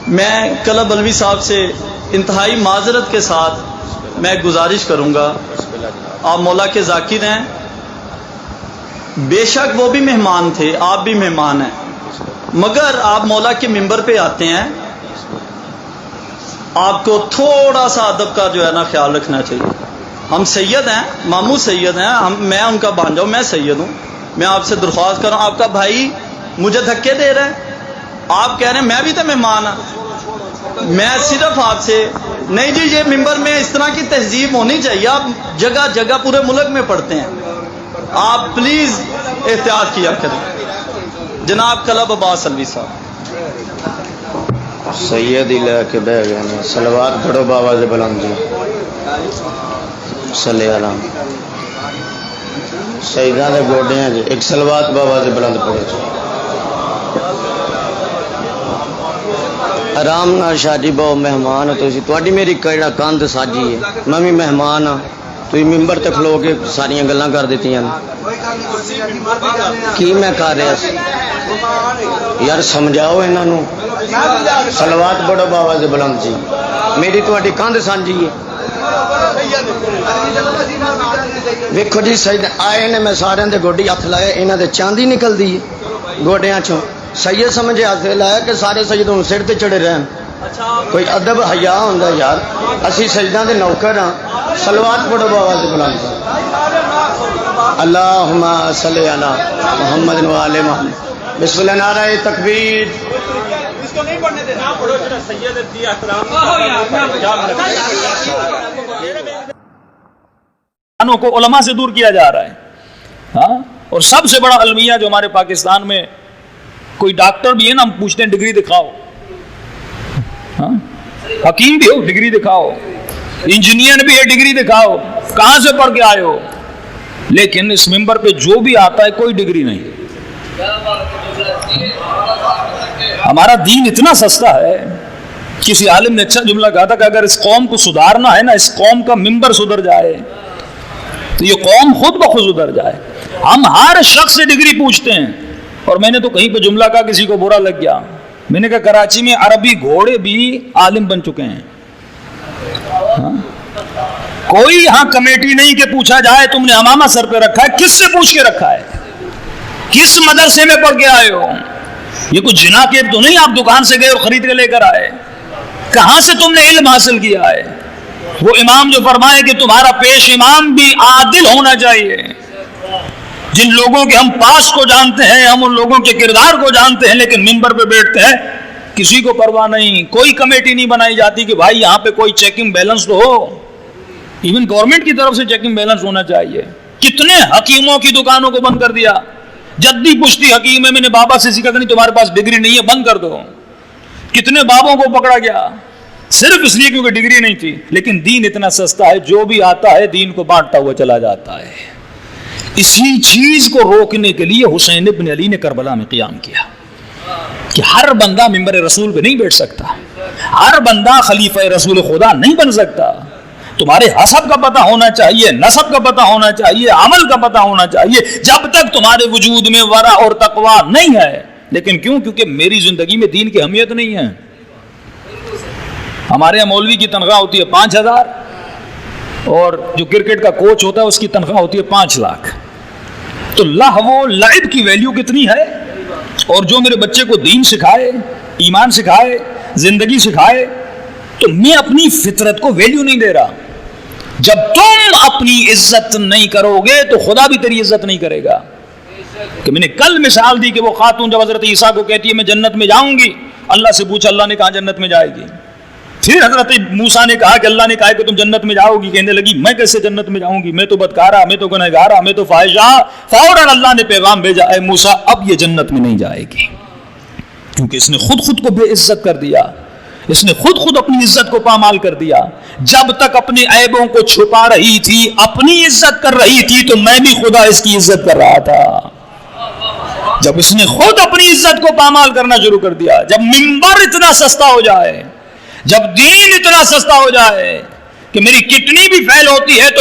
میں کلب بلوی صاحب سے انتہائی معذرت کے ساتھ میں گزارش کروں گا، آپ مولا کے ذاکر ہیں، بے شک وہ بھی مہمان تھے، آپ بھی مہمان ہیں، مگر آپ مولا کے ممبر پہ آتے ہیں، آپ کو تھوڑا سا ادب کا جو ہے نا خیال رکھنا چاہیے۔ ہم سید ہیں، ماموں سید ہیں، میں ان کا بھانجا ہوں، میں سید ہوں، میں آپ سے درخواست کر رہا ہوں، آپ کا بھائی مجھے دھکے دے رہا ہے، آپ کہہ رہے ہیں میں بھی تو مہمان ہوں، میں صرف آپ سے نہیں جی، یہ ممبر میں اس طرح کی تہذیب ہونی چاہیے، آپ جگہ جگہ پورے ملک میں پڑھتے ہیں، آپ پلیز احتیاط کیا کریں۔ جناب کلب عباس علوی صاحب۔ سید ہی لے کے بہ گئے ہیں، صلوات پڑھو بابا سے بلند جی، صلی اللہ سیداں دے گوڈے ہیں جی، ایک صلوات بابا سے بلند پڑھو جی۔ آرام نال شاہ بہو مہمان ہو تسی، تواڈی میری کیڑا کاند ساجی ہے، میں بھی مہمان ہاں، تسی ممبر تے کھلو کے ساریاں گلاں کر دیتیاں کی میں کر رہا سی یار، سمجھاؤ انہاں نو، صلوات پڑھو بابا سے بلند جی، میری تواڈی کاند سانجی ہے۔ ویکھو جی سید آئے نے، میں سارے دے گوڈی ہاتھ لایا، انہاں دے چاندی نکلدی ہے گوڈیاں چوں، سید سمجھے ہاتھ لایا کہ سارے سیدوں سر تے چڑھے رہن، کوئی ادب حیا ہوندا یار، اسی سجداں دے نوکر ہاں، صلوات پڑھو بابا سے بلند جی۔ اللہم صلی علی محمد و آل محمد۔ بسم اللہ، نعرہ تکبیر۔ اس کو نہیں پڑھنے دینا، پڑھو جڑا سید دی احترام کو علماء سے دور کیا جا رہا ہے، ہاں، اور سب سے بڑا المیہ جو ہمارے پاکستان میں، کوئی ڈاکٹر بھی ہے نا، ہم پوچھتے ہیں ڈگری دکھاؤ، ہاں، حکیم بھی ہو ڈگری دکھاؤ، انجینئر بھی ہے ڈگری دکھاؤ، کہاں سے پڑھ کے آئے ہو، لیکن اس ممبر پہ جو بھی آتا ہے کوئی ڈگری نہیں۔ ہمارا دین اتنا سستا ہے، کسی عالم نے اچھا جملہ کہا تھا کہ اگر اس قوم کو سدھارنا ہے نا، اس قوم کا ممبر سدھر جائے تو یہ قوم خود بخود سدھر جائے۔ ہم ہر شخص سے ڈگری پوچھتے ہیں، اور میں نے تو کہیں پہ جملہ کہا کسی کو برا لگ گیا، میں نے کہا کراچی میں عربی گھوڑے بھی عالم بن چکے ہیں، ہاں؟ کوئی یہاں کمیٹی نہیں کہ پوچھا جائے تم نے امامہ سر پہ رکھا ہے، کس سے پوچھ کے رکھا ہے، کس مدرسے میں پڑھ کے آئے ہو، یہ کچھ جنا کے تو نہیں آپ دکان سے گئے اور خرید کے لے کر آئے، کہاں سے تم نے علم حاصل کیا ہے۔ وہ امام جو فرمائے کہ تمہارا پیش امام بھی عادل ہونا چاہیے، جن لوگوں کے ہم پاس کو جانتے ہیں، ہم ان لوگوں کے کردار کو جانتے ہیں، لیکن ممبر پہ بیٹھتے ہیں، کسی کو پرواہ نہیں، کوئی کمیٹی نہیں بنائی جاتی کہ بھائی یہاں پہ کوئی چیکنگ بیلنس تو ہو، ایون گورنمنٹ کی طرف سے چیکنگ بیلنس ہونا چاہیے۔ کتنے حکیموں کی دکانوں کو بند کر دیا، جدی پشتی حکیم ہے، میں نے بابا سے سیکھا کہ نہیں تمہارے پاس ڈگری نہیں ہے بند کر دو، کتنے بابوں کو پکڑا گیا صرف اس لیے کیونکہ ڈگری نہیں تھی۔ لیکن دین اتنا سستا ہے، جو بھی آتا ہے دین کو بانٹتا ہوا چلا جاتا ہے۔ اسی چیز کو روکنے کے لیے حسین ابن علی نے کربلا میں قیام کیا کہ ہر بندہ ممبر رسول پہ نہیں بیٹھ سکتا، ہر بندہ خلیفہ رسول خدا نہیں بن سکتا، تمہارے حسب کا پتہ ہونا چاہیے، نسب کا پتہ ہونا چاہیے، عمل کا پتہ ہونا چاہیے، جب تک تمہارے وجود میں ورع اور تقوی نہیں ہے۔ لیکن کیوں؟ کیونکہ میری زندگی میں دین کی اہمیت نہیں ہے۔ ہمارے یہاں مولوی کی تنخواہ ہوتی ہے 5,000، اور جو کرکٹ کا کوچ ہوتا ہے اس کی تنخواہ ہوتی ہے 5 لاکھ۔ تو لہو لعب کی ویلیو کتنی ہے؟ اور جو میرے بچے کو دین سکھائے، ایمان سکھائے، زندگی سکھائے، تو میں اپنی فطرت کو ویلیو نہیں دے رہا۔ جب تم اپنی عزت نہیں کرو گے تو خدا بھی تیری عزت نہیں کرے گا۔ کہ میں نے کل مثال دی کہ وہ خاتون جب حضرت عیسیٰ کو کہتی ہے میں جنت میں جاؤں گی، اللہ سے پوچھا، اللہ نے کہا جنت میں جائے گی۔ پھر حضرت موسیٰ نے کہا کہ اللہ نے کہا کہ تم جنت میں جاؤ گی، کہنے لگی میں کیسے جنت میں جاؤں گی، میں تو بدکارہ، میں تو گنہگارہ، میں تو فاحشہ۔ فوراً اللہ نے پیغام بھیجا، اے موسیٰ اب یہ جنت میں نہیں جائے گی، کیونکہ اس نے خود کو بے عزت کر دیا، اس نے خود اپنی عزت کو پامال کر دیا۔ جب تک اپنے عیبوں کو چھپا رہی تھی، اپنی عزت کر رہی تھی، تو میں بھی خدا اس کی عزت کر رہا تھا۔ جب اس نے خود اپنی عزت کو پامال کرنا شروع کر دیا، جب منبر اتنا سستا ہو جائے، جب دین اتنا سستا ہو جائے کہ میری کتنی بھی فیل ہوتی ہے تو